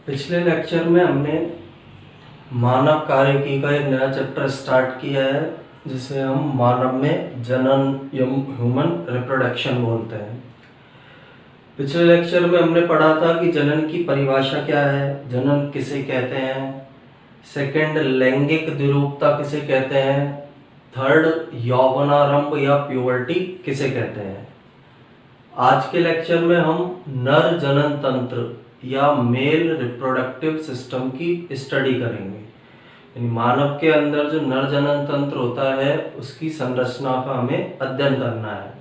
पिछले लेक्चर में हमने मानव कार्यकी का एक नया चैप्टर स्टार्ट किया है जिसे हम मानव में जनन या ह्यूमन रिप्रोडक्शन बोलते हैं। पिछले लेक्चर में हमने पढ़ा था कि जनन की परिभाषा क्या है, जनन किसे कहते हैं, सेकंड लैंगिक द्विरूपता किसे कहते हैं, थर्ड यौवनारंभ या प्यूबर्टी किसे कहते हैं। आज के लेक्चर में हम नर जनन तंत्र या मेल रिप्रोडक्टिव सिस्टम की स्टडी करेंगे। यानी मानव के अंदर जो नर जनन तंत्र होता है उसकी संरचना का हमें अध्ययन करना है।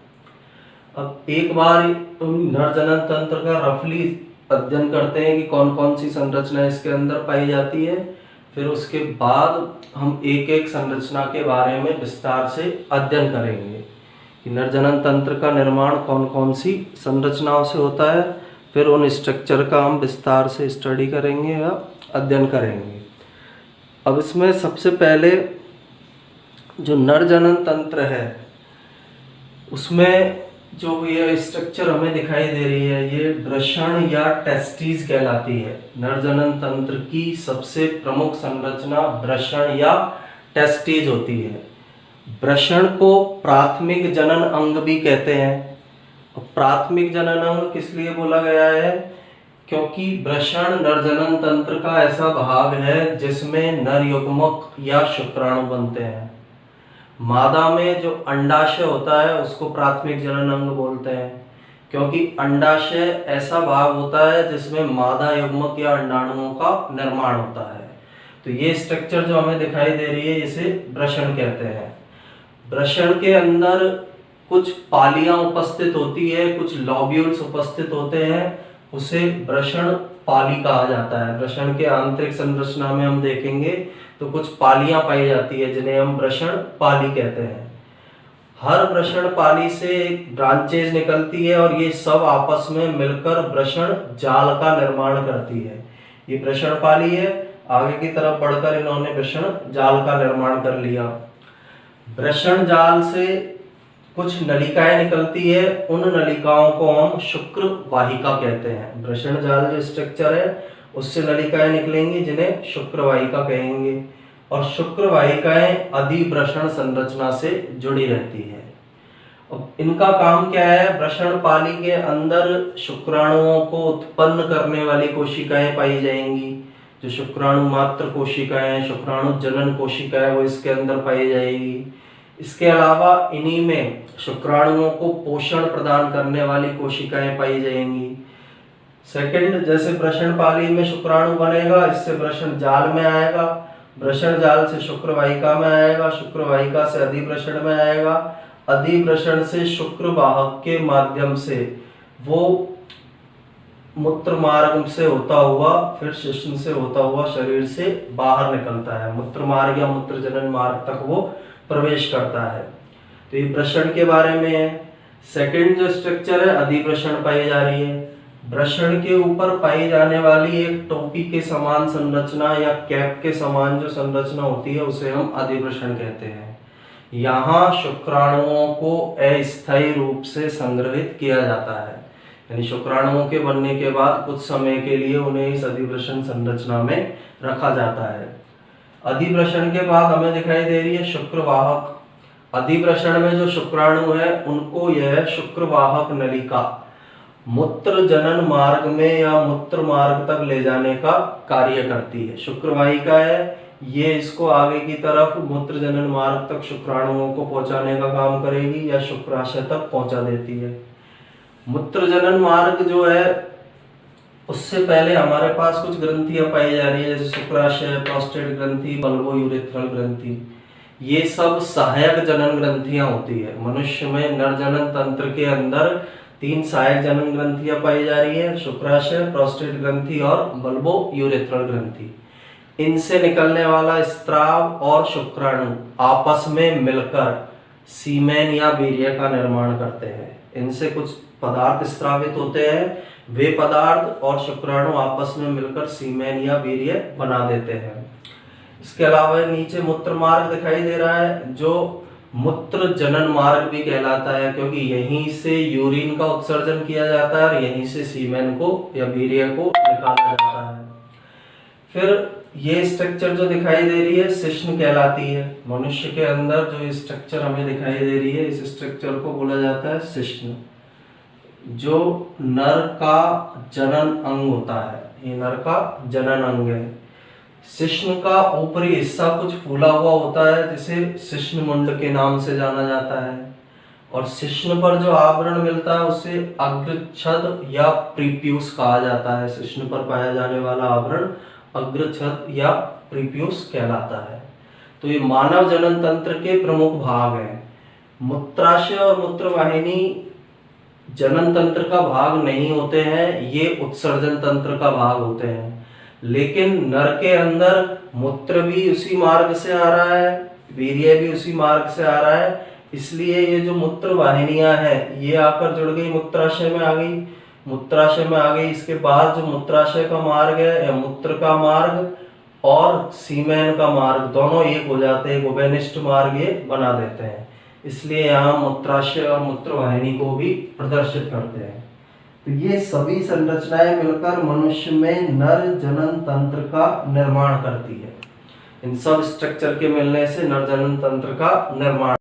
अब एक बार नर जनन तंत्र का रफली अध्ययन करते हैं कि कौन कौन सी संरचना इसके अंदर पाई जाती है, फिर उसके बाद हम एक एक संरचना के बारे में विस्तार से अध्ययन करेंगे कि नर जनन तंत्र का निर्माण कौन कौन सी संरचनाओं से होता है। फिर उन स्ट्रक्चर का हम विस्तार से स्टडी करेंगे या अध्ययन करेंगे। अब इसमें सबसे पहले जो नर जनन तंत्र है उसमें जो ये स्ट्रक्चर हमें दिखाई दे रही है ये वृषण या टेस्टिस कहलाती है। नर जनन तंत्र की सबसे प्रमुख संरचना वृषण या टेस्टिस होती है। वृषण को प्राथमिक जनन अंग भी कहते हैं। प्राथमिक जनन अंग किस लिए बोला गया है, क्योंकि वृषण नर जनन तंत्र का ऐसा भाग है जिसमें नर युग्मक या शुक्राणु बनते हैं। मादा में जो अंडाशय होता है उसको प्राथमिक जनन अंग बोलते हैं, क्योंकि अंडाशय ऐसा भाग होता है जिसमें मादा युग्मक या अंडाणुओं का निर्माण होता है। तो ये स्ट्रक्चर जो हमें दिखाई दे रही है इसे वृषण कहते हैं। वृषण के अंदर कुछ पालियां उपस्थित होती है, कुछ लॉब्यूल्स उपस्थित होते हैं, उसे वृषण पाली कहा जाता है। वृषण के आंतरिक संरचना में हम देखेंगे तो कुछ पालियां पाई जाती है जिन्हें हम वृषण पाली कहते हैं। हर वृषण पाली से ब्रांचेज निकलती है और ये सब आपस में मिलकर वृषण जाल का निर्माण करती है। ये वृषण पाली है, आगे की तरफ बढ़कर इन्होंने वृषण जाल का निर्माण कर लिया। वृषण जाल से कुछ नलिकाएं निकलती है, उन नलिकाओं को हम शुक्र वाहिका कहते हैं। वृषण जाल जो स्ट्रक्चर है उससे नलिकाएं निकलेंगी जिन्हें शुक्र वाहिका कहेंगे, और शुक्र वाहिकाएं अधिवृषण संरचना से जुड़ी रहती है। अब इनका काम क्या है, वृषण पाली के अंदर शुक्राणुओं को उत्पन्न करने वाली कोशिकाएं पाई जाएंगी। जो शुक्राणु मात्र कोशिकाएं, शुक्राणु जनन कोशिकाएं वो इसके अंदर पाई जाएगी। इसके अलावा इन्हीं में शुक्राणुओं को पोषण प्रदान करने वाली कोशिकाएं पाई जाएंगी। सेकंड, जैसे वृषण पाली में शुक्राणु बनेगा, इससे वृषण जाल में आएगा, वृषण जाल से शुक्र वाहिका में आएगा, शुक्र वाहिका से अधिवृषण में आएगा, अधिवृषण से शुक्र वाहक के माध्यम से वो मूत्र मार्ग से होता हुआ फिर शिश्न से होता हुआ शरीर से बाहर निकलता है। मूत्र मार्ग या मूत्र जनन मार्ग तक वो प्रवेश करता है। तो ये वृषण के बारे में है। सेकंड जो स्ट्रक्चर है अधिवृषण पाई जा रही है। वृषण के ऊपर पाई जाने वाली एक टोपी के समान संरचना या कैप के समान जो संरचना होती है उसे हम अधिवृषण कहते हैं। यहाँ शुक्राणुओं को अस्थायी रूप से संग्रहित किया जाता है, यानी शुक्राणुओं के बनने के बाद कुछ समय के लिए उन्हें इस अधिवृषण संरचना में रखा जाता है। अधिवृषण के बाद हमें दिखाई दे रही है शुक्रवाहक। अधिवृषण में जो शुक्राणु है उनको यह शुक्रवाहक नलिका मूत्र जनन मार्ग में या मूत्र मार्ग तक ले जाने का कार्य करती है। शुक्रवाहिका है, ये इसको आगे की तरफ मूत्र जनन मार्ग तक शुक्राणुओं को पहुंचाने का काम करेगी या शुक्राशय तक पहुंचा देती है। मूत्र जनन मार्ग जो है उससे पहले हमारे पास कुछ ग्रंथियां पाई जा रही है, जैसे शुक्राशय, प्रोस्टेट ग्रंथि, बल्बो यूरेथ्रल ग्रंथि। ये सब सहायक जनन ग्रंथियां होती है। मनुष्य में नर जनन तंत्र के अंदर 3 सहायक जनन ग्रंथियां पाई जा रही है, शुक्राशय, प्रोस्टेट ग्रंथि और बल्बो यूरेथ्रल ग्रंथि। इनसे निकलने वाला स्त्राव और शुक्राणु आपस में मिलकर सीमेन या वीर्य का निर्माण करते हैं। इनसे कुछ पदार्थ स्त्रावित होते हैं, वे पदार्थ और शुक्राणु आपस में मिलकर सीमेन या वीर्य बना देते हैं। इसके अलावा नीचे मूत्र मार्ग दिखाई दे रहा है जो मूत्र जनन मार्ग भी कहलाता है, क्योंकि यहीं से यूरिन का उत्सर्जन किया जाता है और यहीं से सीमेन को या वीर्य को निकाला जाता है। फिर ये स्ट्रक्चर जो दिखाई दे रही है शिश्न कहलाती है। मनुष्य के अंदर जो ये स्ट्रक्चर हमें दिखाई दे रही है, इस स्ट्रक्चर को बोला जाता है शिश्न, जो नर का जनन अंग होता है। ये नर का जनन अंग है। शिश्न का ऊपरी हिस्सा कुछ फूला हुआ होता है, जिसे शिश्न मुंड के नाम से जाना जाता है। और शिश्न पर जो आवरण मिलता है उसे अग्रछद या प्रीप्यूस कहा जाता है। शिश्न पर पाया जाने वाला आवरण अग्रछद या प्रीप्यूस कहलाता है। तो ये मानव जनन तंत्र के प्रमुख भाग हैं। मूत्राशय और मूत्रवाहिनी जनन तंत्र का भाग नहीं होते हैं, ये उत्सर्जन तंत्र का भाग होते हैं। लेकिन नर के अंदर मूत्र भी उसी मार्ग से आ रहा है, वीर्य भी उसी मार्ग से आ रहा है, इसलिए ये जो मूत्र वाहिनियां हैं ये आकर जुड़ गई, मूत्राशय में आ गई। मूत्राशय में आ गई, इसके बाद जो मूत्राशय का मार्ग है या मूत्र का मार्ग और सीमेन का मार्ग दोनों एक हो जाते हैं, उभयनिष्ठ मार्ग ये बना देते हैं। इसलिए यहाँ मूत्राशय और मूत्र वाहिनी को भी प्रदर्शित करते हैं। तो ये सभी संरचनाएं मिलकर मनुष्य में नर जनन तंत्र का निर्माण करती है। इन सब स्ट्रक्चर के मिलने से नर जनन तंत्र का निर्माण।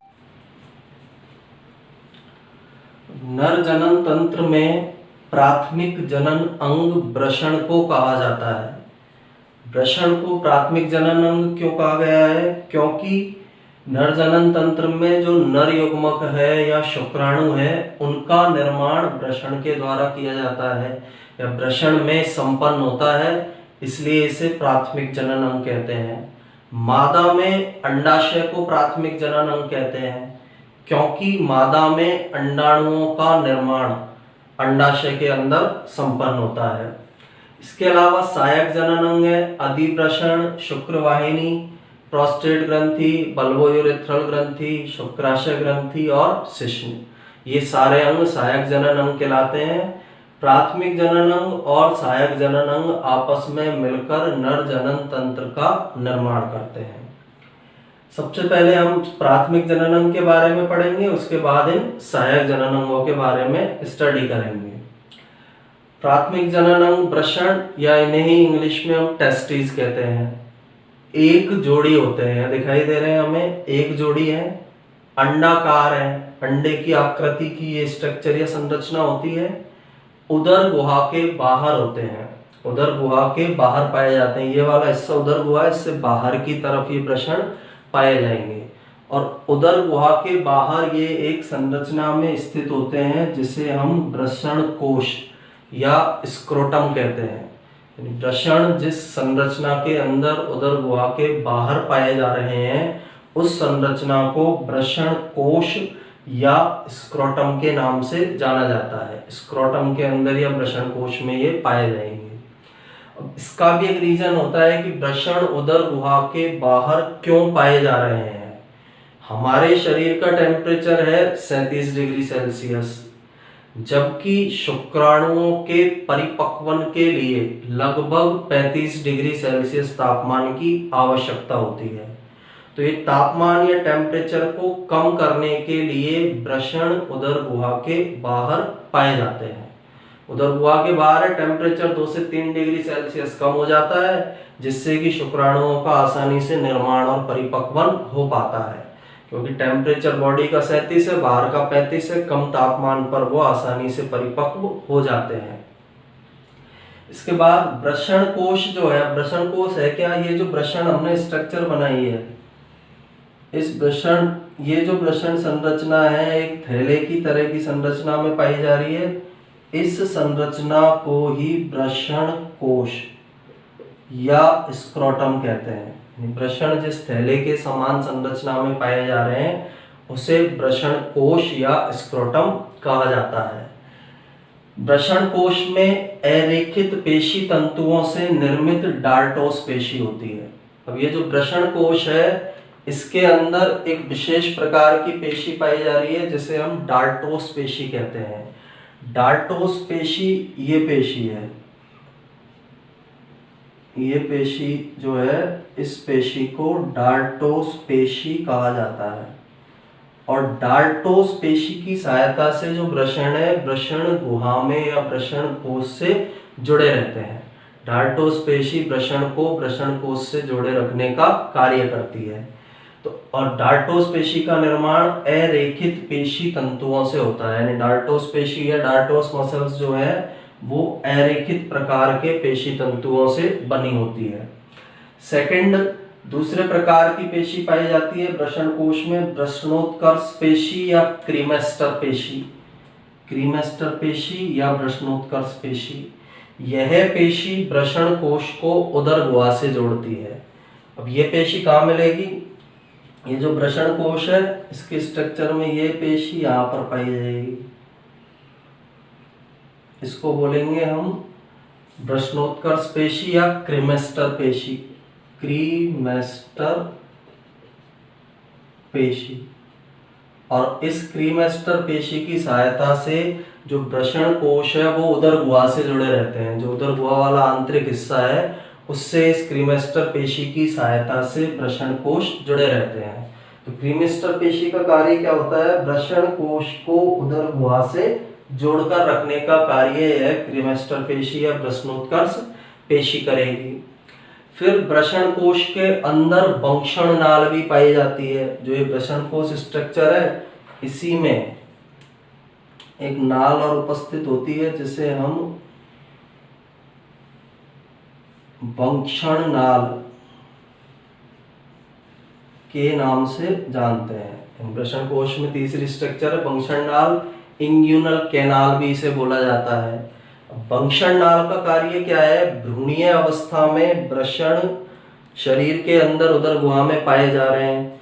नर जनन तंत्र में प्राथमिक जनन अंग वृषण को कहा जाता है। वृषण को प्राथमिक जनन अंग क्यों कहा गया है? क्योंकि नर जनन तंत्र में जो नर युग्मक है या शुक्राणु है उनका निर्माण वृषण के द्वारा किया जाता है या वृषण में संपन्न होता है, इसलिए इसे प्राथमिक जनन अंग कहते हैं। मादा में अंडाशय को प्राथमिक जनन अंग कहते हैं, क्योंकि मादा में अंडाणुओं का निर्माण अंडाशय के अंदर संपन्न होता है। इसके अलावा सहायक जनन अंग है अधिवृषण, शुक्रवाहिनी, प्रोस्टेट ग्रंथि, बल्बोयूरेथ्रल ग्रंथि, शुक्राशय ग्रंथि और शिश्न। ये सारे अंग सहायक जनन अंग कहलाते हैं। प्राथमिक जनन अंग और सहायक जनन अंग आपस में मिलकर नर जनन तंत्र का निर्माण करते हैं। सबसे पहले हम प्राथमिक जनन अंग के बारे में पढ़ेंगे, उसके बाद इन सहायक जनन अंगों के बारे में स्टडी करेंगे। प्राथमिक जनन अंग वृषण या इन्हें ही इंग्लिश में हम टेस्टिस कहते हैं। एक जोड़ी होते हैं, दिखाई दे रहे हैं हमें, एक जोड़ी है, अंडाकार है, अंडे की आकृति की ये स्ट्रक्चर या संरचना होती है। उदर गुहा के बाहर होते हैं, उदर गुहा के बाहर पाए जाते हैं। ये वाला हिस्सा उदर गुहा है, इससे बाहर की तरफ ये वृषण पाए जाएंगे। और उदर गुहा के बाहर ये एक संरचना में स्थित होते हैं जिसे हम वृषण कोश या स्क्रोटम कहते हैं। वृषण जिस संरचना के अंदर उदर गुहा के बाहर पाए जा रहे हैं उस संरचना को वृषण कोश या स्क्रोटम के नाम से जाना जाता है। स्क्रोटम के अंदर या वृषण कोश में ये पाए जाएंगे। इसका भी एक रीजन होता है कि वृषण उदर गुहा के बाहर क्यों पाए जा रहे हैं। हमारे शरीर का टेम्परेचर है 37 डिग्री सेल्सियस, जबकि शुक्राणुओं के परिपक्वन के लिए लगभग 35 डिग्री सेल्सियस तापमान की आवश्यकता होती है। तो ये तापमान या टेम्परेचर को कम करने के लिए वृषण उदर गुहा के बाहर पाए जाते हैं। उदर गुहा के बाहर टेम्परेचर 2 से 3 डिग्री सेल्सियस कम हो जाता है, जिससे कि शुक्राणुओं का आसानी से निर्माण और परिपक्वन हो पाता है। क्योंकि टेम्परेचर बॉडी का 37 है, बाहर का 35 है, कम तापमान पर वो आसानी से परिपक्व हो जाते हैं। इसके बाद वृषण कोश जो है, वृषण कोश है क्या? ये जो वृषण हमने स्ट्रक्चर बनाई है, इस वृषण, ये जो वृषण संरचना है एक थैले की तरह की संरचना में पाई जा रही है। इस संरचना को ही वृषण कोश या स्क्रोटम कहते हैं। वृषण जिस थैले के समान संरचना में पाए जा रहे हैं उसे वृषण कोश या स्क्रोटम कहा जाता है। वृषण कोश में अरेखित पेशी तंतुओं से निर्मित डार्टोस पेशी होती है। अब ये जो वृषण कोश है इसके अंदर एक विशेष प्रकार की पेशी पाई जा रही है जिसे हम डार्टोस पेशी कहते हैं। डार्टोस पेशी ये पेशी है, ये पेशी जो है इस पेशी को डार्टोस पेशी कहा जाता है। और डार्टोस पेशी की सहायता से जो वृषण है वृषण गुहा में या वृषण कोश से जुड़े रहते हैं। डार्टोस पेशी वृषण को वृषण कोश से जोड़े रखने का कार्य करती है। तो और डार्टोस पेशी का निर्माण अरेखित पेशी तंतुओं से होता है, यानी डार्टोस पेशी या डार्टोस मसल्स जो है वो अरेखित प्रकार के पेशी तंतुओं से बनी होती है। सेकंड, दूसरे प्रकार की पेशी पाई जाती है वृषण कोश में, वृषणोत्कर्ष पेशी या क्रीमेस्टर पेशी। क्रीमेस्टर पेशी या वृषणोत्कर्ष पेशी, यह पेशी वृषण कोश को उदर गुहा से जोड़ती है। अब ये पेशी कहाँ मिलेगी? ये जो वृषण कोश है इसके स्ट्रक्चर में ये पेशी यहाँ पर पाई जाएगी, इसको बोलेंगे हम वृषणोत्कर्ष पेशी या क्रीमेस्टर पेशी। क्रीमेस्टर पेशी, और इस क्रीमेस्टर पेशी की सहायता से जो वृषण कोश है वो उदर गुहा से जुड़े रहते हैं। जो उदर गुहा वाला आंतरिक हिस्सा है उससे इस क्रीमेस्टर पेशी की सहायता से वृषण कोश जुड़े रहते हैं। तो क्रीमेस्टर पेशी का कार्य क्या होता है? वृषण कोश को उदर गुहा से जोड़कर रखने का कार्य यह क्रीमेस्टर पेशी या वृषणोत्कर्ष पेशी करेगी। फिर वृषण कोश के अंदर वंक्षण नाल भी पाई जाती है। जो ये वृषण कोश स्ट्रक्चर है इसी में एक नाल और उपस्थित होती है जिसे हम वंक्षण नाल के नाम से जानते हैं। वृषण कोश में तीसरी स्ट्रक्चर है वंक्षण नाल, इंग्यूनल कैनाल भी इसे बोला जाता है। वंक्षण नाल का कार्य क्या है? भ्रूणीय अवस्था में वृषण शरीर के अंदर उदर गुहा में पाए जा रहे हैं,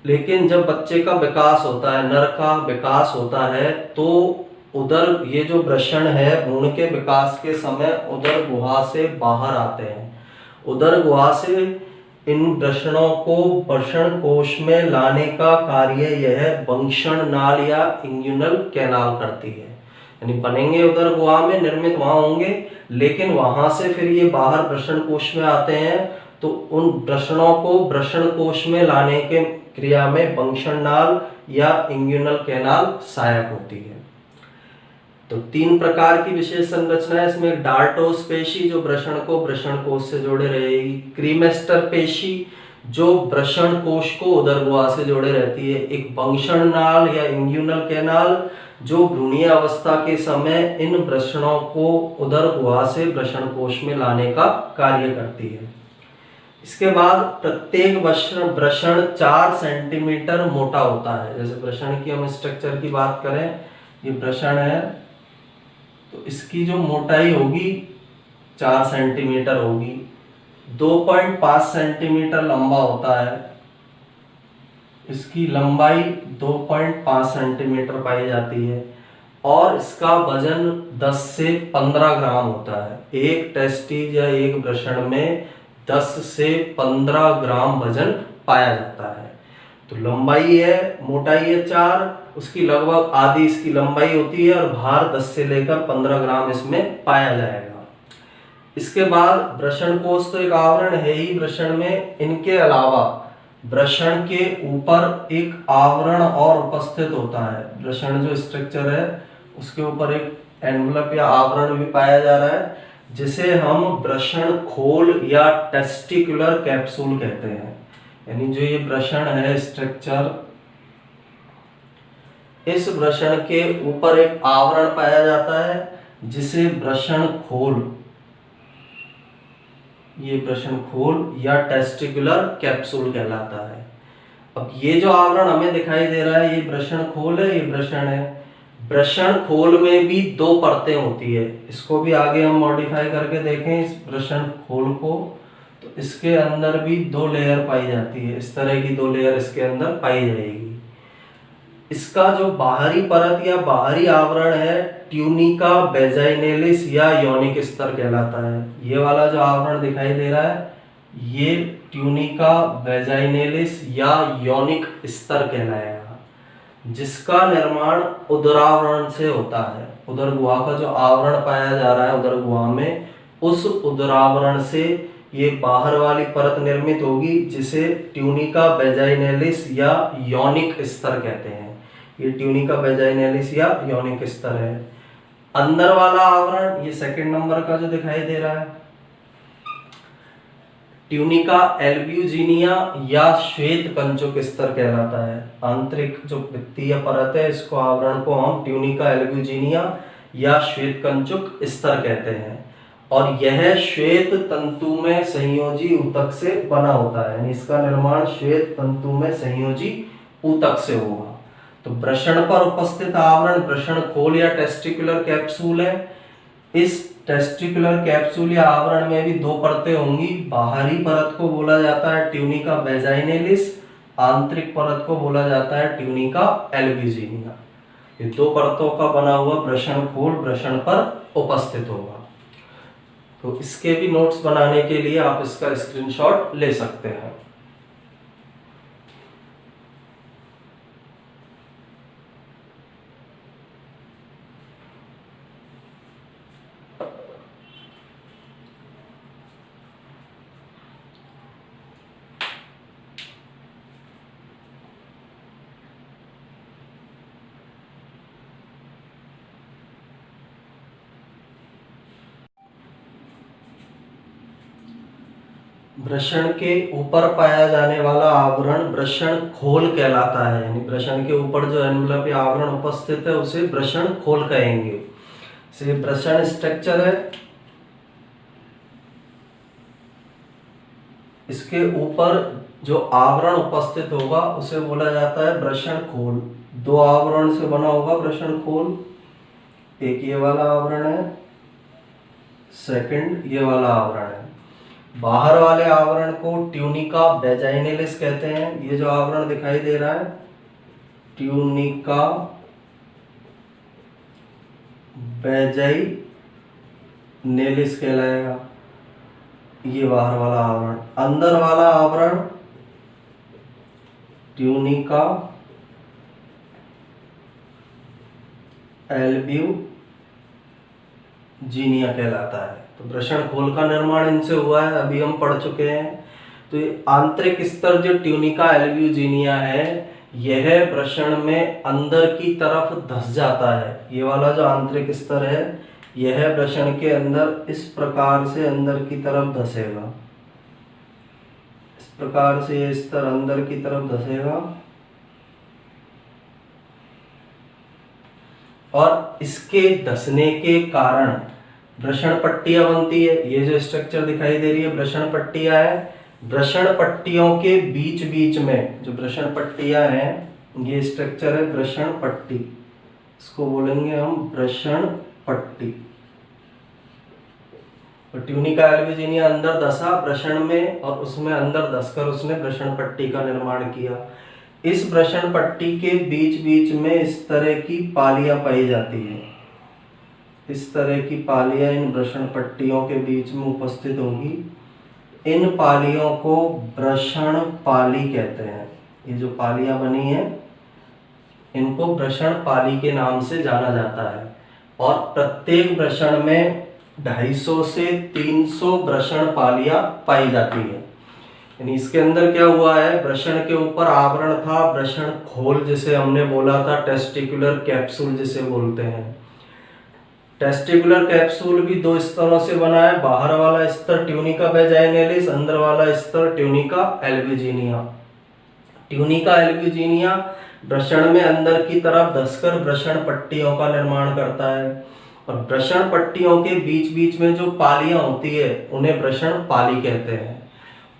लेकिन जब बच्चे का विकास होता है, नर का विकास होता है, तो उदर ये जो वृषण है भ्रूण के विकास के समय उदर गुहा से बाहर आते हैं। उदर गुहा से इन वृषणों को वृषण कोश में लाने का कार्य यह वंक्षण नाल या इंग्यूनल कैनाल करती है। यानी बनेंगे उदर गुहा में, निर्मित वहां होंगे, लेकिन वहां से फिर ये बाहर वृषण कोश में आते हैं, तो उन वृषणों को वृषण कोश में लाने के क्रिया में वंक्षण नाल या इंग्यूनल कैनाल सहायक होती है। तो तीन प्रकार की विशेष संरचना है इसमें। डार्टोस पेशी जो वृषण को वृषण कोश से जोड़े रहेगी, क्रीमेस्टर पेशी जो वृषण कोश को उदर गुहा से जोड़े रहती है, एक वंक्षण नाल या इंग्यूनल कैनाल जो भ्रूणीय अवस्था के समय इन वृषणों को उदर गुहा से वृषण कोश में लाने का कार्य करती है। इसके बाद प्रत्येक वृषण 4 सेंटीमीटर मोटा होता है। जैसे वृषण की हम स्ट्रक्चर की बात करें, ये वृषण है तो इसकी जो मोटाई होगी 4 सेंटीमीटर होगी। 2.5 सेंटीमीटर लंबा होता है, इसकी लंबाई 2.5 सेंटीमीटर पाई जाती है, और इसका वजन 10 से 15 ग्राम होता है। एक टेस्टिस या एक वृषण में 10 से 15 ग्राम वजन पाया जाता है। तो लंबाई है, मोटाई है 4, उसकी लगभग आधी इसकी लंबाई होती है, और भार 10 से लेकर 15 ग्राम इसमें पाया जाएगा। इसके बाद वृषण कोश तो एक आवरण है ही वृषण में, इनके अलावा वृषण के ऊपर एक आवरण और उपस्थित होता है। वृषण जो स्ट्रक्चर है उसके ऊपर एक एनवलप या आवरण भी पाया जा रहा है, जिसे हम वृषण खोल या टेस्टिकुलर कैप्सूल कहते हैं। यानी जो ये वृषण है स्ट्रक्चर, इस वृषण के ऊपर एक आवरण पाया जाता है जिसे वृषण खोल, ये वृषण खोल या टेस्टिकुलर कैप्सूल कहलाता है। अब ये जो आवरण हमें दिखाई दे रहा है ये वृषण खोल है, ये वृषण है। वृषण खोल में भी 2 परतें होती है, इसको भी आगे हम मॉडिफाई करके देखें इस वृषण खोल को, तो इसके अंदर भी 2 लेयर पाई जाती है। इस तरह की 2 लेयर इसके अंदर पाई जाएगी। इसका जो बाहरी परत या बाहरी आवरण है ट्यूनिका वेजाइनलिस या यौनिक स्तर कहलाता है। ये वाला जो आवरण दिखाई दे रहा है ये ट्यूनिका वेजाइनलिस या यौनिक स्तर कहलाएगा, जिसका निर्माण उदरावरण से होता है। उदर गुहा का जो आवरण पाया जा रहा है उदर गुहा में, उस उदरावरण से ये बाहर वाली परत निर्मित होगी जिसे ट्यूनिका वेजाइनलिस या यौनिक स्तर कहते हैं। ये ट्यूनिका वेजाइनलिस या यौनिक स्तर है। अंदर वाला आवरण ये सेकंड नंबर का जो दिखाई दे रहा है, ट्यूनिका एल्ब्यूजिनिया या श्वेत कंचुक स्तर कहलाता है। आंतरिक जो वित्तीय परत है इसको आवरण को हम ट्यूनिका एल्ब्यूजिनिया या श्वेत कंचुक स्तर कहते हैं और यह श्वेत तंतु में संयोजी ऊतक से बना होता है, यानी इसका निर्माण श्वेत तंतु में संयोजी ऊतक से होगा। तो वृषण पर उपस्थित आवरण वृषण खोल या टेस्टिकुलर कैप्सूल है। इस टेस्टिकुलर कैप्सूल या आवरण में भी दो परतें होंगी। बाहरी परत को बोला जाता है ट्यूनिका वेजाइनेलिस, आंतरिक परत को बोला जाता है ट्यूनिका एल्ब्यूजिनिया। ये दो परतों का बना हुआ वृषण खोल वृषण पर उपस्थित होगा। तो इसके भी नोट्स बनाने के लिए आप इसका स्क्रीनशॉट ले सकते हैं। वृषण के ऊपर पाया जाने वाला आवरण वृषण खोल कहलाता है, यानी वृषण के ऊपर जो एनवलप या आवरण उपस्थित है उसे वृषण खोल कहेंगे। से वृषण स्ट्रक्चर है, इसके ऊपर जो आवरण उपस्थित होगा उसे बोला जाता है वृषण खोल। दो आवरण से बना होगा वृषण खोल, एक ये वाला आवरण है, सेकंड ये वाला आवरण है। बाहर वाले आवरण को ट्यूनिका वेजाइनेलिस कहते हैं। ये जो आवरण दिखाई दे रहा है ट्यूनिका वेजाइनेलिस कहलाएगा, ये बाहर वाला आवरण। अंदर वाला आवरण ट्यूनिका एल्ब्यूजिनिया कहलाता है। तो वृषण खोल का निर्माण इनसे हुआ है, अभी हम पढ़ चुके हैं। तो ये आंतरिक स्तर जो ट्यूनिका एल्ब्यूजिनिया है यह वृषण में अंदर की तरफ धस जाता है। ये वाला जो आंतरिक स्तर है यह वृषण के अंदर इस प्रकार से अंदर की तरफ धसेगा, इस प्रकार से ये स्तर अंदर की तरफ धसेगा और इसके धसने के कारण वृषण पट्टियां बनती है। ये जो स्ट्रक्चर दिखाई दे रही है वृषण पट्टियां है। वृषण पट्टियों के बीच बीच में जो वृषण पट्टियां हैं ये स्ट्रक्चर है वृषण पट्टी, इसको बोलेंगे हम वृषण पट्टी। तो ट्यूनिका एल्ब्यूजिनिया अंदर धसा वृषण में और उसमें अंदर धसकर उसने वृषण पट्टी का निर्माण किया। इस वृषण पट्टी के बीच बीच में इस तरह की पालियां पाई जाती है। इस तरह की पालियां इन वृषण पट्टियों के बीच में उपस्थित होगी। इन पालियों को वृषण पाली कहते हैं। ये जो पालियां बनी हैं इनको वृषण पाली के नाम से जाना जाता है और प्रत्येक वृषण में 250 से 300 वृषण पालियां पाई जाती है। यानी इसके अंदर क्या हुआ है, वृषण के ऊपर आवरण था वृषण खोल जिसे हमने बोला था टेस्टिकुलर कैप्सूल जिसे बोलते हैं। टेस्टिकुलर कैप्सूल भी दो स्तरों से बना है, बाहर वाला स्तर ट्यूनिका वेजाइनेलिस, अंदर वाला स्तर ट्यूनिका एल्ब्यूजिनिया। ट्यूनिका एल्ब्यूजिनिया वृषण में अंदर की तरफ धसकर वृषण पट्टियों का निर्माण करता है और वृषण पट्टियों के बीच बीच में जो पालियां होती है उन्हें वृषण पाली कहते हैं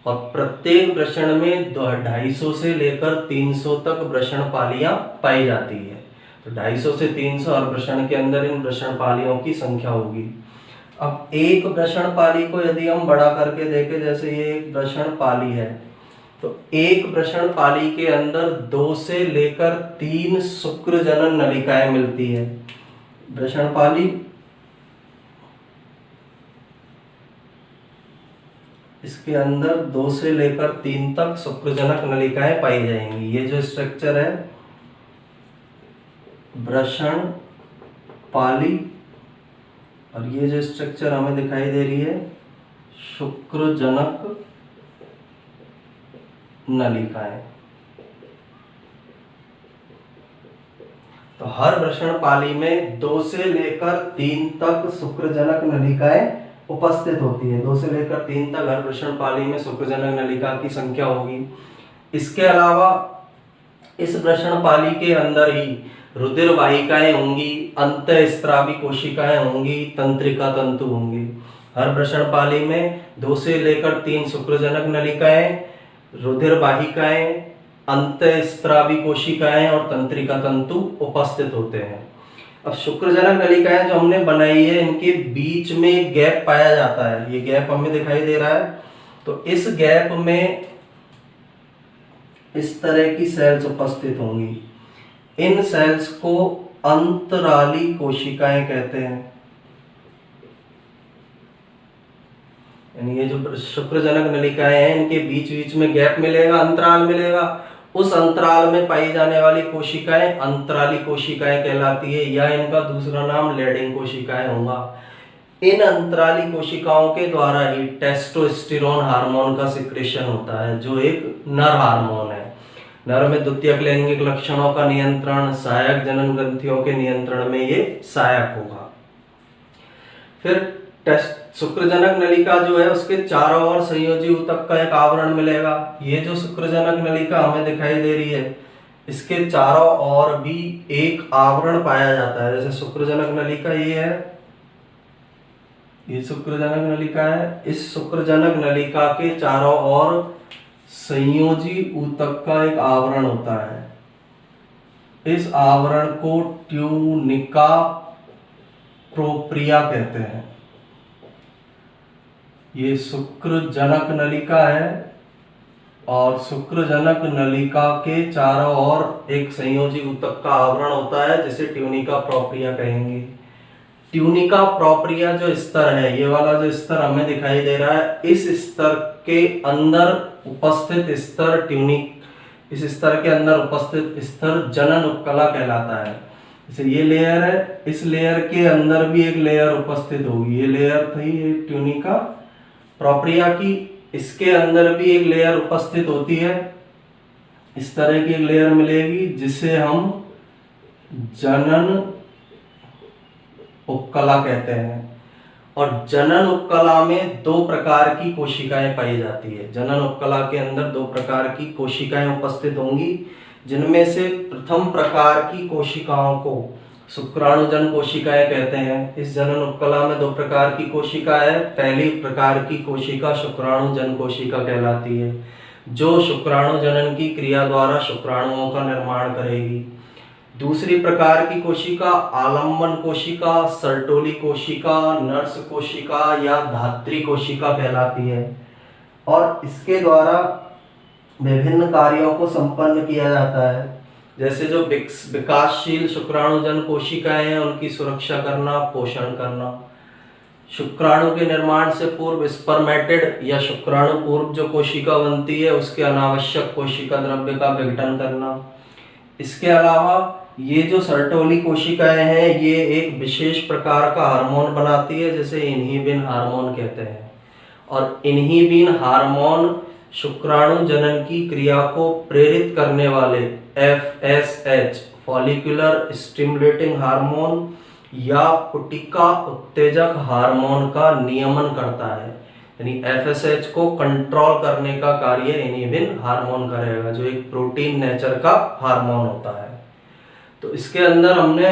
और प्रत्येक वृषण में 250 से लेकर 300 तक वृषण पालियां पाई जाती है। तो 250 से 300 और वृषण के अंदर इन वृषण पालियों की संख्या होगी। अब एक वृषण पाली को यदि हम बड़ा करके देखें, जैसे ये एक वृषण पाली है तो एक वृषण पाली के अंदर 2 से लेकर 3 शुक्र जनन नलिकाएं मिलती है। वृषण पाली इसके अंदर 2 से लेकर 3 तक शुक्रजनक नलिकाएं पाई जाएंगी। ये जो स्ट्रक्चर है वृषण पाली और ये जो स्ट्रक्चर हमें दिखाई दे रही है शुक्रजनक नलिकाएं। तो हर वृषण पाली में 2 से लेकर 3 तक शुक्रजनक नलिकाएं उपस्थित होती है। 2 से लेकर 3 तक हर वृषण पाली में शुक्रजनक नलिका की संख्या होगी। इसके अलावा इस वृषण पाली के अंदर ही रुधिर वाहिकाएं होंगी, अंतःस्रावी कोशिकाएं होंगी, तंत्रिका तंतु होंगे। हर वृषण पाली में 2 से लेकर 3 शुक्रजनक नलिकाएं, रुधिर वाहिकाएं, अंतःस्रावी कोशिकाएं और तंत्रिका तंतु उपस्थित होते हैं। अब शुक्रजनक नलिकाएं जो हमने बनाई है, इनके बीच में गैप पाया जाता है। ये गैप हमें दिखाई दे रहा है। तो इस गैप में इस तरह की सेल्स उपस्थित होंगी। इन सेल्स को अंतराली कोशिकाएं कहते हैं। यानी ये जो शुक्रजनक नलिकाएं हैं, इनके बीच बीच में गैप मिलेगा, अंतराल मिलेगा। उस अंतराल में पाई जाने वाली कोशिकाएं अंतराली कोशिकाएं कहलाती है, या इनका दूसरा नाम लैडिंग कोशिकाएं होगा। इन अंतराली कोशिकाओं के द्वारा ही टेस्टोस्टेरोन हार्मोन का सिक्रेशन होता है, जो एक नर हार्मोन है। नर में द्वितीयक लैंगिक लक्षणों का नियंत्रण, सहायक जनन ग्रंथियों के नियंत्रण में ये सहायक होगा। फिर शुक्रजनक नलिका जो है, उसके चारों ओर संयोजी ऊतक का एक आवरण मिलेगा। ये जो शुक्रजनक नलिका हमें दिखाई दे रही है, इसके चारों ओर भी एक आवरण पाया जाता है। जैसे शुक्रजनक नलिका ये है, ये शुक्रजनक नलिका है। इस शुक्रजनक नलिका के चारों ओर संयोजी ऊतक का एक आवरण होता है। इस आवरण को ट्यूनिका प्रोप्रिया कहते हैं। ये शुक्रजनक नलिका है और शुक्रजनक नलिका के चारों ओर एक संयोजी ऊतक का आवरण होता है, जिसे ट्यूनिका प्रोप्रिया कहेंगे। ट्यूनिका प्रोप्रिया जो स्तर है, ये वाला जो स्तर हमें दिखाई दे रहा है, इस स्तर के अंदर उपस्थित स्तर इस स्तर के अंदर उपस्थित स्तर जनन उपकला कहलाता है। जैसे ये लेयर है, इस लेयर के अंदर भी एक लेयर उपस्थित होगी। ये लेयर थी ये ट्यूनिका प्रोप्रिया की, इसके अंदर भी एक लेयर उपस्थित होती है। इस तरह की एक लेयर मिलेगी, जिसे हम जनन उपकला कहते हैं। और जनन उपकला में 2 प्रकार की कोशिकाएं पाई जाती है। जनन उपकला के अंदर 2 प्रकार की कोशिकाएं उपस्थित होंगी, जिनमें से प्रथम प्रकार की कोशिकाओं को शुक्राणुजन कोशिकाएं कहते हैं। इस जनन उपकला में 2 प्रकार की कोशिका है। पहली प्रकार की कोशिका शुक्राणुजन कोशिका कहलाती है, जो शुक्राणु जनन की क्रिया द्वारा शुक्राणुओं का निर्माण करेगी। दूसरी प्रकार की कोशिका आलंबन कोशिका, सर्टोली कोशिका, नर्स कोशिका या धात्री कोशिका कहलाती है, और इसके द्वारा विभिन्न कार्यों को संपन्न किया जाता है। जैसे जो विकासशील शुक्राणुजन कोशिकाएं हैं, उनकी सुरक्षा करना, पोषण करना, शुक्राणु के निर्माण से पूर्व स्पर्मेटिड या शुक्राणु पूर्व जो कोशिका बनती है, उसके अनावश्यक कोशिका द्रव्य का विघटन करना। इसके अलावा ये जो सर्टोली कोशिकाएं हैं, ये एक विशेष प्रकार का हार्मोन बनाती है, जिसे इन्हिबिन हार्मोन कहते हैं। और इन्हिबिन हार्मोन शुक्राणु जनन की क्रिया को प्रेरित करने वाले FSH फॉलिकुलर स्टिमुलेटिंग हार्मोन या पुटिका उत्तेजक हार्मोन का नियमन करता है। यानी FSH को कंट्रोल करने का कार्य इन्हिबिन हार्मोन करेगा, जो एक प्रोटीन नेचर का हार्मोन होता है। तो इसके अंदर हमने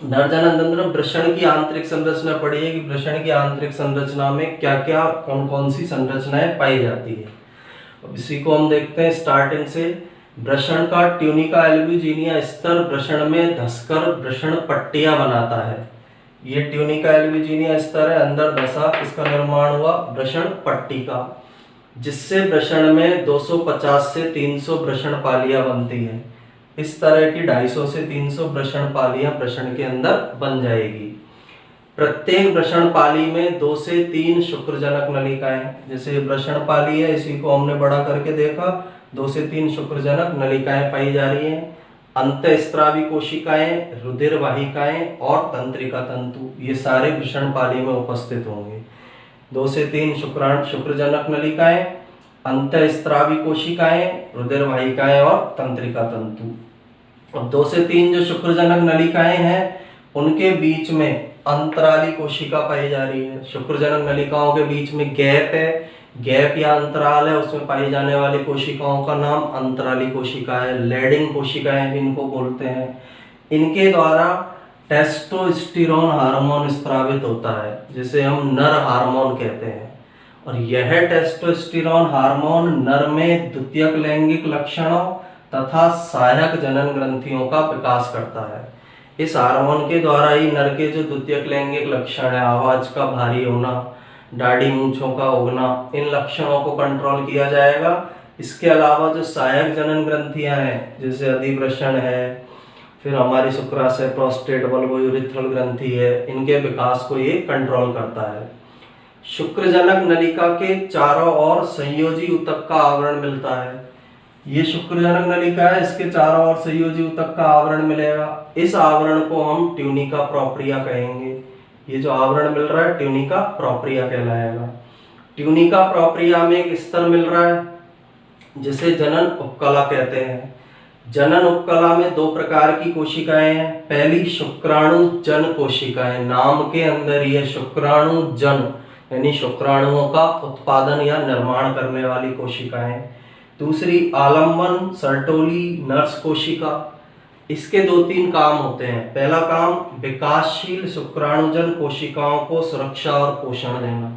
नरजनन तंत्र वृषण की आंतरिक संरचना पढ़ी है कि वृषण की आंतरिक संरचना में क्या क्या कौन कौन सी संरचनाएं पाई जाती है। अब इसी को हम देखते हैं स्टार्टिंग से। वृषण का ट्यूनिका एल्ब्यूजिनिया स्तर वृषण में धसकर वृषण पट्टियां बनाता है। ये ट्यूनिका एल्ब्यूजिनिया स्तर है, अंदर धसा, इसका निर्माण हुआ वृषण पट्टी का, जिससे वृषण में 250 से 300 वृषण पालियां बनती हैं। इस तरह की 250 से 300 वृषण पालियां वृषण के अंदर बन जाएगी। प्रत्येक वृषण पाली में 2 से 3 शुक्रजनक नलिकाएं, जैसे वृषण पाली है, इसी को हमने बड़ा करके देखा, 2 से 3 शुक्रजनक नलिकाएं पाई जा रही हैं। अंतःस्रावी कोशिकाएं, रुधिर वाहिकाएं और तंत्रिका तंतु, ये सारे वृषण पाली में उपस्थित होंगे। 2 से 3 शुक्रजनक नलिकाएं, अंतःस्रावी कोशिकाएं, रुधिर वाहिकाएं और तंत्रिका तंतु। अब 2 से 3 जो शुक्रजनक नलिकाएं हैं, उनके बीच में अंतराली कोशिका पाई जा रही है। शुक्रजनक नलिकाओं के बीच में गैप है, गैप या अंतराल है, उसमें पाई जाने वाली कोशिकाओं का नाम अंतराली कोशिका है। लैडिंग कोशिकाएं भी इनको बोलते हैं। इनके द्वारा टेस्टोस्टेरोन हार्मोन स्रावित होता है, जिसे हम नर हार्मोन कहते हैं। और यह टेस्टोस्टेरोन हार्मोन नर में द्वितीयक लैंगिक लक्षणों तथा सहायक जनन ग्रंथियों का विकास करता है। इस हार्मोन के द्वारा ही नर के जो द्वितीयक लैंगिक लक्षण है, आवाज का भारी होना, दाढ़ी मूंछों का उगना, इन लक्षणों को कंट्रोल किया जाएगा। इसके अलावा जो सहायक जनन ग्रंथियां हैं, जैसे अधिवृषण है, फिर हमारी शुक्राशय, प्रोस्टेट, बल्बोयूरिथ्रल ग्रंथि है, इनके विकास को ये कंट्रोल करता है। शुक्रजनक नलिका के चारों ओर संयोजी ऊतक का आवरण मिलता है। ये शुक्रजनक नलिका है, इसके चारों ओर संयोजी ऊतक का आवरण मिलेगा। इस आवरण को हम ट्यूनिका प्रोप्रिया कहेंगे। ये जो आवरण मिल रहा है ट्यूनिका प्रोप्रिया कहलाएगा। ट्यूनिका प्रोप्रिया में एक स्तर मिल रहा है जिसे जनन उपकला कहते हैं। जनन उपकला में दो प्रकार की कोशिकाएं हैं। पहली शुक्राणु जन कोशिकाएं, नाम के अंदर ये शुक्राणु जन यानी शुक्राणुओं का उत्पादन या निर्माण करने वाली कोशिकाएं। दूसरी आलंबन सर्टोली नर्स कोशिका। इसके दो तीन काम होते हैं। पहला काम, विकासशील शुक्राणुजन कोशिकाओं को सुरक्षा और पोषण देना,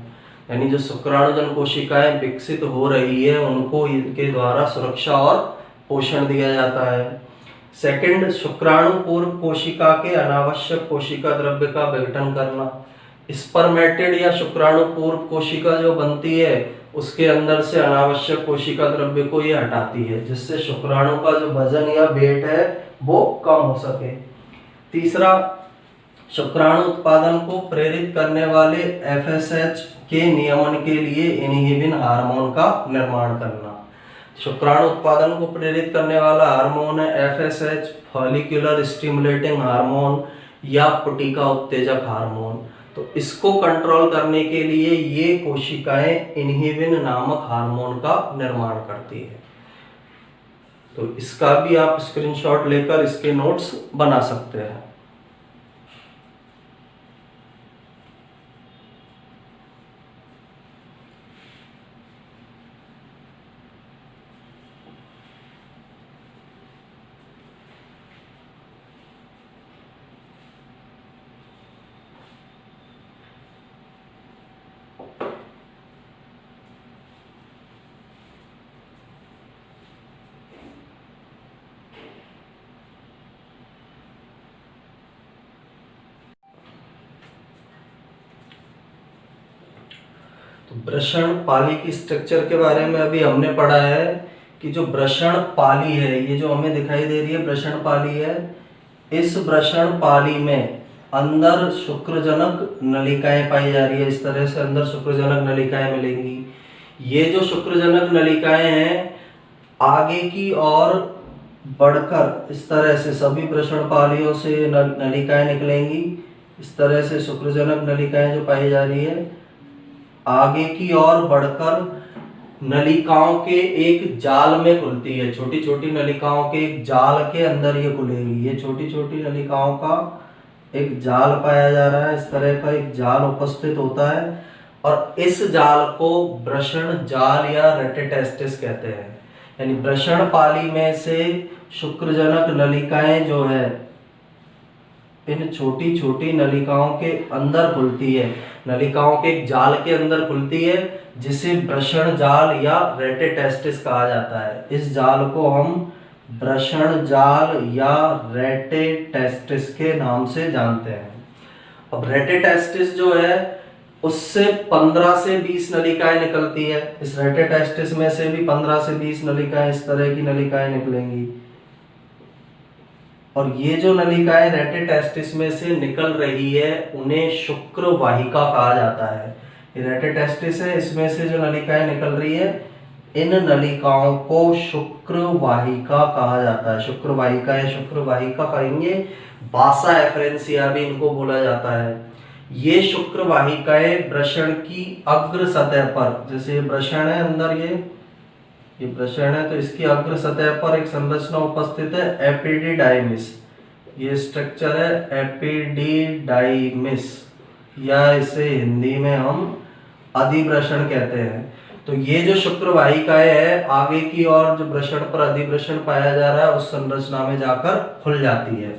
यानी जो शुक्राणुजन कोशिकाएं विकसित हो रही है उनको इनके द्वारा सुरक्षा और पोषण दिया जाता है। सेकंड, शुक्राणु पूर्व कोशिका के अनावश्यक कोशिका द्रव्य का विघटन करना। स्पर्मेटिड या शुक्राणु पूर्व कोशिका जो बनती है उसके अंदर से अनावश्यक कोशिका द्रव्य को ये हटाती है, जिससे शुक्राणु का जो वजन या वेट है वो कम हो सके। तीसरा, शुक्राणु उत्पादन को प्रेरित करने वाले एफएसएच के नियमन के लिए इनहिबिन हार्मोन का निर्माण करना। शुक्राणु उत्पादन को प्रेरित करने वाला हार्मोन है एफएसएच, फॉलिक्यूलर स्टिमुलेटिंग हार्मोन या पुटिका उत्तेजक हार्मोन। तो इसको कंट्रोल करने के लिए ये कोशिकाएं इनहिबिन नामक हार्मोन का निर्माण करती है। तो इसका भी आप स्क्रीनशॉट लेकर इसके नोट्स बना सकते हैं। तो वृषण पाली की स्ट्रक्चर के बारे में अभी हमने पढ़ा है कि जो वृषण पाली है, ये जो हमें दिखाई दे रही है वृषण पाली है। इस वृषण पाली में अंदर शुक्रजनक नलिकाएं पाई जा रही है। इस तरह से अंदर शुक्रजनक नलिकाएं मिलेंगी। ये जो शुक्रजनक नलिकाएं हैं आगे की ओर बढ़कर इस तरह से सभी वृषण पालियों से नलिकाएं निकलेंगी। इस तरह से शुक्रजनक नलिकाएं जो पाई जा रही है आगे की ओर बढ़कर नलिकाओं के एक जाल में खुलती है। छोटी छोटी नलिकाओं के एक जाल के अंदर ये खुलेगी। ये छोटी छोटी नलिकाओं का एक जाल पाया जा रहा है। इस तरह का एक जाल उपस्थित होता है और इस जाल को वृषण जाल या रेटिटेस्टिस कहते हैं। यानी वृषण पाली में से शुक्रजनक नलिकाएं जो है इन छोटी छोटी नलिकाओं के अंदर खुलती है, नलिकाओं के एक जाल के अंदर खुलती है, जिसे वृषण जाल या रेटिटेस्टिस कहा जाता है। इस जाल को हम वृषण जाल या रेटिटेस्टिस के नाम से जानते हैं। अब रेटिटेस्टिस जो है उससे 15 से 20 नलिकाएं निकलती है। इस रेटिटेस्टिस में से भी 15 से 20 नलिकाएं इस तरह की नलिकाएं निकलेंगी। और ये जो नलिकाएं रेटिटेस्टिस में से निकल रही है उन्हें शुक्र वाहिका कहा जाता है। ये रेटिटेस्टिस है, इसमें से जो नलिकाएं निकल रही है इन नलिकाओं को शुक्र वाहिका कहा जाता है। शुक्र वाहिका या शुक्र वाहिका कहेंगे, बासा एफरेंसिया भी इनको बोला जाता है। ये शुक्र वाहिकाएं वृषण की अग्र सतह पर, जैसे वृषण है अंदर ये वृषण है तो इसकी अग्र सतह पर एक संरचना उपस्थित है एपिडिडाइमिस। ये स्ट्रक्चर है एपिडिडाइमिस, या इसे हिंदी में हम अधिवृषण कहते हैं। तो ये जो शुक्र वाहिकाएं है आगे की ओर जो वृषण पर अधिवृषण पाया जा रहा है उस संरचना में जाकर खुल जाती है।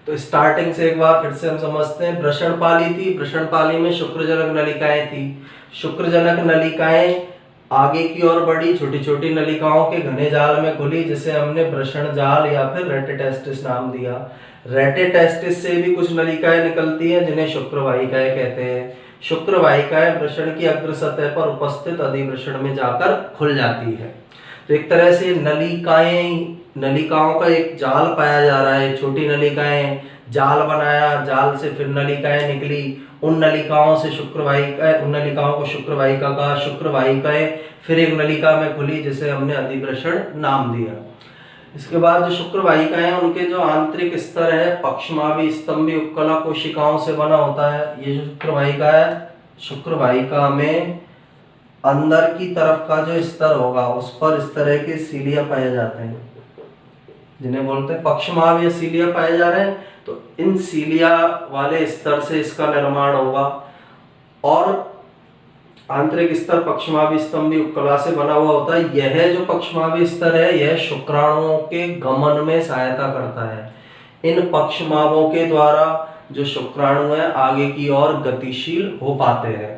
तो स्टार्टिंग से एक बार फिर से हम समझते हैं। वृषणपाली थी, वृषणपाली में शुक्रजनक नलिकाएं थी। शुक्रजनक नलिकाएं आगे की ओर बढ़ी, छोटी छोटी नलिकाओं के घने जाल में खुली, जिसे हमने वृषण जाल या फिर रेटिटेस्टिस नाम दिया। रेटिटेस्टिस से भी कुछ नलिकाएं निकलती हैं जिन्हें शुक्र वाहिकाएं कहते हैं। शुक्र वाहिकाएं वृषण की अग्र सतह पर उपस्थित अधिवृषण में जाकर खुल जाती है। तो एक तरह से नलिकाओं का एक जाल पाया जा रहा है। छोटी नलिकाएं, जाल बनाया, जाल से फिर नलिकाएं निकली, उन नलिकाओं से उन नलिकाओं को शुक्र वाहिका कहा। शुक्र वाहिकाएं फिर एक नलिका में खुली जिसे हमने अधिवृषण नाम दिया। इसके बाद जो शुक्र वाहिकाएं हैं उनके जो आंतरिक स्तर है पक्षमावी स्तंभी उपकला कोशिकाओं से बना होता है। ये जो शुक्र वाहिका है, शुक्र वाहिका में अंदर की तरफ का जो स्तर होगा उस पर इस तरह के सीलिया पाए जाते हैं जिन्हें बोलते हैं पक्षमाव या सीलिया पाए जा रहे हैं। तो इन सीलिया वाले स्तर से इसका निर्माण होगा और आंतरिक स्तर पक्षमावी स्तंभी उपकला से बना हुआ होता है। यह जो पक्षमावी स्तर है यह शुक्राणुओं के गमन में सहायता करता है। इन पक्षमावों के द्वारा जो शुक्राणु है आगे की ओर गतिशील हो पाते हैं।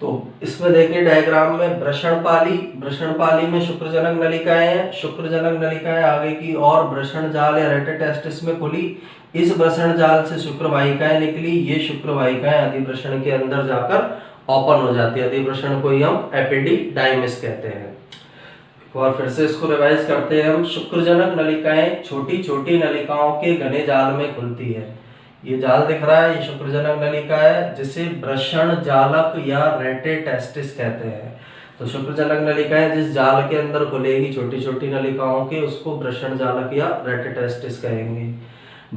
तो इसमें देखिए डायग्राम में वृषणपाली में शुक्रजनक नलिकाएं हैं। शुक्रजनक नलिकाएं आगे की ओर वृषण जाल या रेटिटेस्टिस में खुली। इस वृषण जाल से शुक्र वाहिकाएं निकली। ये शुक्र वाहिकाएं अधिवृषण के अंदर जाकर ओपन हो जाती है। अधिवृषण को ही हम एपिडिडाइमिस कहते हैं। एक बार फिर से इसको रिवाइज करते हैं हम। शुक्रजनक नलिकाएं छोटी छोटी नलिकाओं के घने जाल में खुलती है। ये जाल दिख रहा है, ये शुक्रजनक नलिका है जिसे वृषण जालक या रेटिटेस्टिस कहते हैं। तो शुक्रजनक नलिकाएं जिस जाल के अंदर खुलेगी छोटी छोटी नलिकाओं के, उसको वृषण जालक या रेटिटेस्टिस कहेंगे।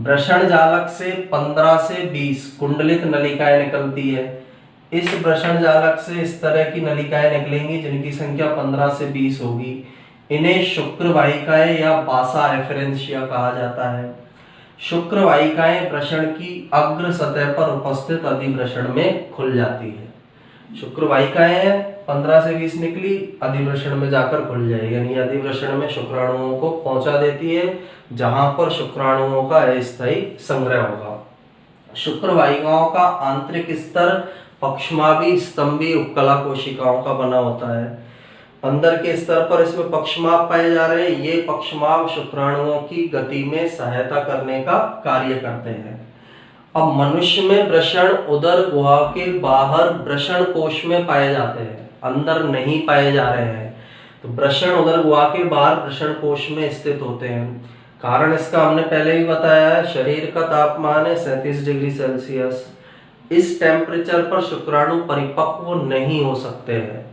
वृषण जालक से 15 से 20 कुंडलित नलिकाएं निकलती है। इस वृषण जालक से इस तरह की नलिकाएं निकलेंगी जिनकी संख्या 15 से 20 होगी। इन्हें शुक्र वाहिकाएं या बासा एफरेंशिया कहा जाता है। शुक्र वाहिकाएं वृषण की अग्र सतह पर उपस्थित अधिवृषण में खुल जाती है। शुक्र वाहिकाएं 15 से 20 निकली, अधिवृषण में जाकर खुल जाएगी, यानी अधिवृषण में शुक्राणुओं को पहुंचा देती है जहां पर शुक्राणुओं का अस्थायी संग्रह होगा। शुक्र वाहिकाओं का आंतरिक स्तर पक्षमावी स्तंभी उपकला कोशिकाओं का बना होता है। अंदर के स्तर पर इसमें पक्षमाव पाए जा रहे हैं। ये पक्षमाव शुक्राणुओं की गति में सहायता करने का कार्य करते हैं। अब मनुष्य में वृषण उदर गुहा के बाहर वृषण कोश में पाए जाते हैं, अंदर नहीं पाए जा रहे हैं। तो वृषण उदर गुहा के बाहर वृषण कोश में स्थित होते हैं। कारण इसका हमने पहले ही बताया है। शरीर का तापमान है 37 डिग्री सेल्सियस। इस टेम्परेचर पर शुक्राणु परिपक्व नहीं हो सकते हैं,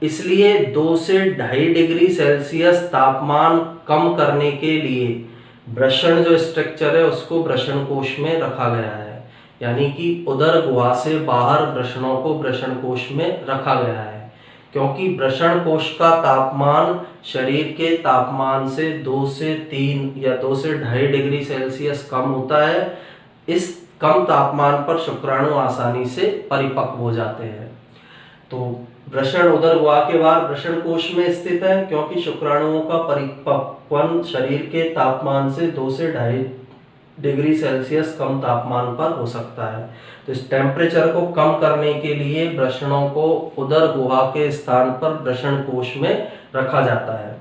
इसलिए 2 से 2.5 डिग्री सेल्सियस तापमान कम करने के लिए वृषण जो स्ट्रक्चर है उसको वृषण कोश में रखा गया है। यानी कि उदर गुहा से बाहर वृषणों को वृषण कोश में रखा गया है, क्योंकि वृषण कोश का तापमान शरीर के तापमान से 2 से 3 या 2 से 2.5 डिग्री सेल्सियस कम होता है। इस कम तापमान पर शुक्राणु आसानी से परिपक्व हो जाते हैं। तो वृषण उदर गुहा के बाहर वृषण कोश में स्थित है, क्योंकि शुक्राणुओं का परिपक्वन शरीर के तापमान से 2 से 2.5 डिग्री सेल्सियस कम तापमान पर हो सकता है। तो इस टेम्परेचर को कम करने के लिए वृषणों को उदर गुहा के स्थान पर वृषण कोश में रखा जाता है।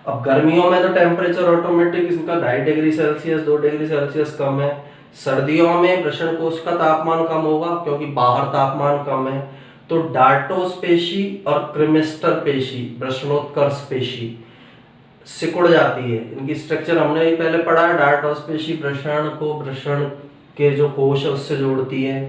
अब गर्मियों में तो टेम्परेचर ऑटोमेटिक इसका 2.5 डिग्री सेल्सियस 2 डिग्री सेल्सियस कम है। सर्दियों में वृषण कोश का तापमान कम होगा क्योंकि बाहर तापमान कम है। तो डार्टोस पेशी और क्रिमिस्टर पेशी, वृषणोत्कर्ष पेशी सिकुड़ जाती है। इनकी स्ट्रक्चर हमने भी पहले पढ़ा है। डार्टोस पेशी वृषण को वृषण के जो कोश है उससे जोड़ती है।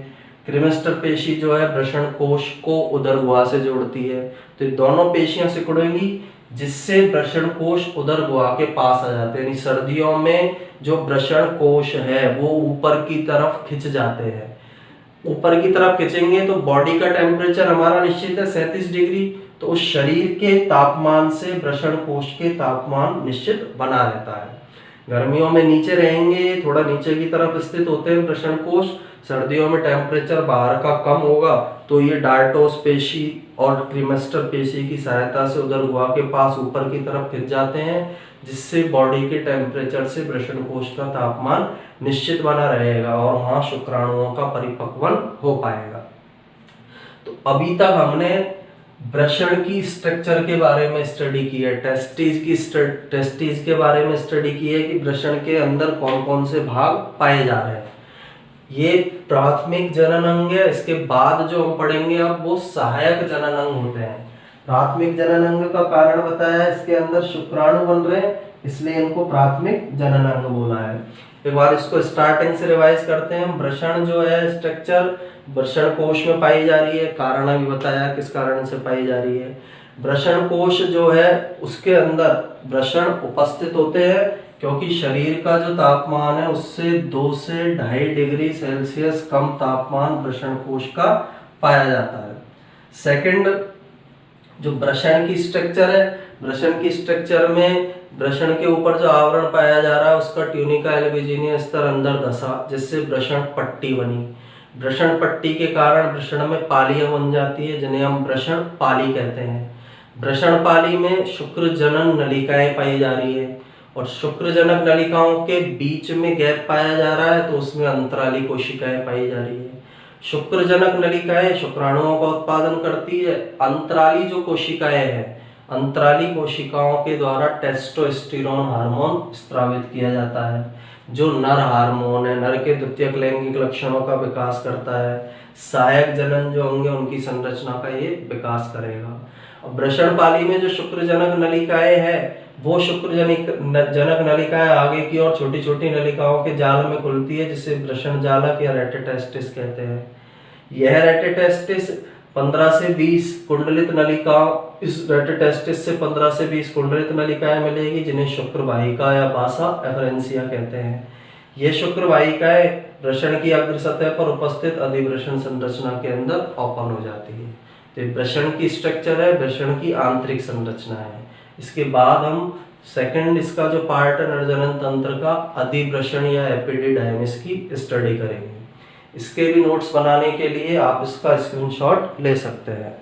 क्रिमिस्टर पेशी जो है वृषण कोश को उदर गुहा से जोड़ती है। तो ये दोनों पेशियां सिकुड़ेंगी जिससे वृषण कोश उदर गुहा के पास आ जाते हैं। यानी सर्दियों में जो वृषण कोश है वो ऊपर की तरफ खिंच जाते हैं। ऊपर की तरफ खिंचेंगे तो बॉडी का टेम्परेचर हमारा निश्चित है 37 डिग्री, तो उस शरीर के तापमान से वृषण कोश के तापमान निश्चित बना रहता है। गर्मियों में नीचे रहेंगे, थोड़ा नीचे की तरफ स्थित होते हैं वृषण कोश। सर्दियों में टेम्परेचर बाहर का कम होगा तो ये डार्टोस पेशी और क्रीमेस्टर पेशी की सहायता से उधर गुहा के पास ऊपर की तरफ खिंच जाते हैं, जिससे बॉडी के टेम्परेचर से वृषण कोश का तापमान निश्चित बना रहेगा और वहां शुक्राणुओं का परिपक्वन हो पाएगा। तो अभी तक हमने वृषण की स्ट्रक्चर के बारे में स्टडी की है, टेस्टिस के बारे में स्टडी की है कि वृषण के अंदर कौन कौन से भाग पाए जा रहे हैं। ये प्राथमिक जनन अंग है। इसके बाद जो हम पढ़ेंगे अब वो सहायक जनन अंग होते हैं। प्राथमिक जनन अंग का कारण बताया, इसके अंदर शुक्राणु बन रहे हैं, इसलिए इनको प्राथमिक जनन अंग बोला है। एक बार इसको स्टार्टिंग से रिवाइज करते हैं। वृषण जो है स्ट्रक्चर वृषण कोश में पाई जा रही है, कारण अभी बताया किस कारण से पाई जा रही है। वृषण कोश जो है उसके अंदर वृषण उपस्थित होते हैं, क्योंकि शरीर का जो तापमान है उससे 2 से 2.5 डिग्री सेल्सियस कम तापमान वृषण कोश का पाया जाता है। सेकंड, जो वृषण की स्ट्रक्चर है, वृषण की स्ट्रक्चर में वृषण के ऊपर जो आवरण पाया जा रहा है उसका ट्यूनिका एल्बुजिनिया स्तर अंदर धसा, जिससे वृषण पट्टी बनी। वृषण पट्टी के कारण वृषण में पालियां बन जाती है, जिन्हें हम वृषण पाली कहते हैं। वृषण पाली में शुक्र जनन नलिकाएं पाई जा रही है, और शुक्र जनक नलिकाओं के बीच में गैप पाया जा रहा है, तो उसमें अंतराली कोशिकाएं पाई जा रही है। शुक्र जनक नलिकाएं शुक्राणुओं का उत्पादन करती है। अंतराली जो कोशिकाएं हैं, अंतराली कोशिकाओं के द्वारा टेस्टोस्टेरोन हार्मोन स्रावित किया जाता है, जो नर हार्मोन है, नर के द्वितीयक लैंगिक लक्षणों का विकास करता है। सहायक जनन जो होंगे उनकी संरचना का ये विकास करेगा। अब वृषण पाली में जो शुक्र जनक नलिकाएं हैं, वो शुक्र जनक नलिकाएं आगे की और छोटी छोटी नलिकाओं के जाल में खुलती है, जिसे वृषण जालक या रेटिटेस्टिस कहते हैं। यह रेटिटेस्टिस 15 से 20 कुंडलित नलिकाओं, इस रेटिटेस्टिस से 15 से 20 कुंडलित नलिकाएं मिलेगी, जिन्हें शुक्र वाहिका या बासा एफरेंसिया कहते हैं। ये शुक्र वाहिकाएं वृषण की अग्र सतह पर उपस्थित अधिवृषण संरचना के अंदर ओपन हो जाती है। तो वृषण की स्ट्रक्चर है, वृषण की आंतरिक संरचना है। इसके बाद हम सेकंड इसका जो पार्ट है नरजनन तंत्र का, अधिवृषण या एपिडिडाइमिस की स्टडी करेंगे। इसके भी नोट्स बनाने के लिए आप इसका स्क्रीनशॉट ले सकते हैं।